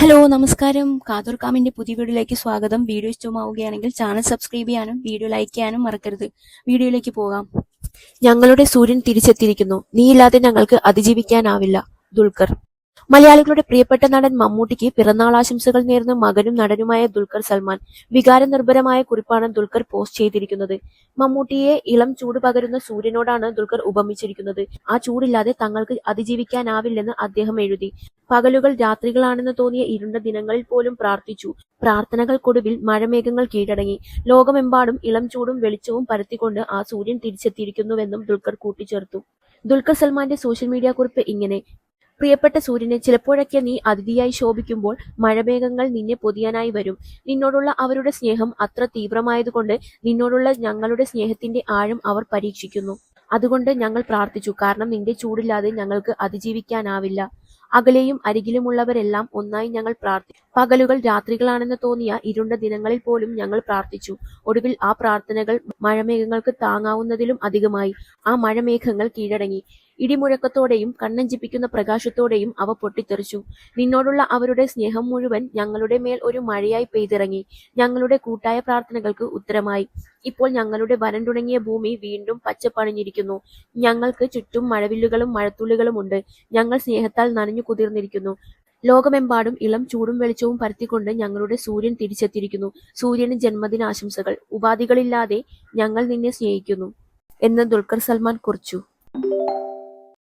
Hello നമസ്കാരം. കാതോർക്കാമിന്റെ പുതിയ വീഡിയോയിലേക്ക് സ്വാഗതം. വീഡിയോ ഇഷ്ടമാവുകയാണെങ്കിൽ ചാനൽ സബ്സ്ക്രൈബ് ചെയ്യാനും വീഡിയോ ലൈക്ക് ചെയ്യാനും മറക്കരുത്. വീഡിയോയിലേക്ക് പോകാം. ഞങ്ങളുടെ സൂര്യൻ തിരിച്ചെത്തിയിരിക്കുന്നു. നീയില്ലാതെ ഞങ്ങൾക്ക് അതിജീവിക്കാനാവില്ല. ദുൽഖർ. മലയാളികളുടെ പ്രിയപ്പെട്ട നടൻ മമ്മൂട്ടിക്ക് പിറന്നാളാശംസകൾ നേർന്ന് മകനും നടനുമായ ദുൽഖർ സൽമാൻ. വികാരനിർഭരമായ കുറിപ്പാണ് ദുൽഖർ പോസ്റ്റ് ചെയ്തിരിക്കുന്നത്. മമ്മൂട്ടിയെ ഇളം ചൂട് പകരുന്ന സൂര്യനോടാണ് ദുൽഖർ ഉപമിച്ചിരിക്കുന്നത്. ആ ചൂടില്ലാതെ തങ്ങൾക്ക് അതിജീവിക്കാനാവില്ലെന്ന് അദ്ദേഹം എഴുതി. പകലുകൾ രാത്രികളാണെന്ന് തോന്നിയ ഇരുണ്ട ദിനങ്ങളിൽ പോലും പ്രാർത്ഥിച്ചു. പ്രാർത്ഥനകൾക്കൊടുവിൽ മഴമേഘങ്ങൾ കീഴടങ്ങി. ലോകമെമ്പാടും ഇളം ചൂടും വെളിച്ചവും പരത്തിക്കൊണ്ട് ആ സൂര്യൻ തിരിച്ചെത്തിയിരിക്കുന്നുവെന്നും ദുൽഖർ കൂട്ടിച്ചേർത്തു. ദുൽഖർ സൽമാന്റെ സോഷ്യൽ മീഡിയ കുറിപ്പ് ഇങ്ങനെ: പ്രിയപ്പെട്ട സൂര്യനെ, ചിലപ്പോഴൊക്കെ നീ അതിഥിയായി ശോഭിക്കുമ്പോൾ മഴമേഘങ്ങൾ നിന്നെ പൊതിയാനായി വരും. നിന്നോടുള്ള അവരുടെ സ്നേഹം അത്ര തീവ്രമായതുകൊണ്ട് നിന്നോടുള്ള ഞങ്ങളുടെ സ്നേഹത്തിന്റെ ആഴം അവർ പരീക്ഷിക്കുന്നു. അതുകൊണ്ട് ഞങ്ങൾ പ്രാർത്ഥിച്ചു, കാരണം നിന്റെ ചൂടില്ലാതെ ഞങ്ങൾക്ക് അതിജീവിക്കാനാവില്ല. അകലെയും അരികിലുമുള്ളവരെല്ലാം ഒന്നായി ഞങ്ങൾ പ്രാർത്ഥിച്ചു. പകലുകൾ രാത്രികളാണെന്ന് തോന്നിയ ഇരുണ്ട ദിനങ്ങളിൽ പോലും ഞങ്ങൾ പ്രാർത്ഥിച്ചു. ഒടുവിൽ ആ പ്രാർത്ഥനകൾ മഴമേഘങ്ങൾക്ക് താങ്ങാവുന്നതിലും അധികമായി. ആ മഴമേഘങ്ങൾ കീഴടങ്ങി. ഇടിമുഴക്കത്തോടെയും കണ്ണഞ്ചിപ്പിക്കുന്ന പ്രകാശത്തോടെയും അവ പൊട്ടിത്തെറിച്ചു. നിന്നോടുള്ള അവരുടെ സ്നേഹം മുഴുവൻ ഞങ്ങളുടെ മേൽ ഒരു മഴയായി പെയ്തിറങ്ങി. ഞങ്ങളുടെ കൂട്ടായ പ്രാർത്ഥനകൾക്ക് ഉത്തരമായി. ഇപ്പോൾ ഞങ്ങളുടെ വരണ്ടുണങ്ങിയ ഭൂമി വീണ്ടും പച്ചപ്പണിഞ്ഞിരിക്കുന്നു. ഞങ്ങൾക്ക് ചുറ്റും മഴവില്ലുകളും മഴത്തുള്ളികളുമുണ്ട്. ഞങ്ങൾ സ്നേഹത്താൽ നനഞ്ഞു കുതിർന്നിരിക്കുന്നു. ലോകമെമ്പാടും ഇളം ചൂടും വെളിച്ചവും പരത്തിക്കൊണ്ട് ഞങ്ങളുടെ സൂര്യൻ തിരിച്ചെത്തിയിരിക്കുന്നു. സൂര്യന് ജന്മദിനാശംസകൾ. ഉപാധികളില്ലാതെ ഞങ്ങൾ നിന്നെ സ്നേഹിക്കുന്നു എന്ന് ദുൽഖർ സൽമാൻ കുറിച്ചു.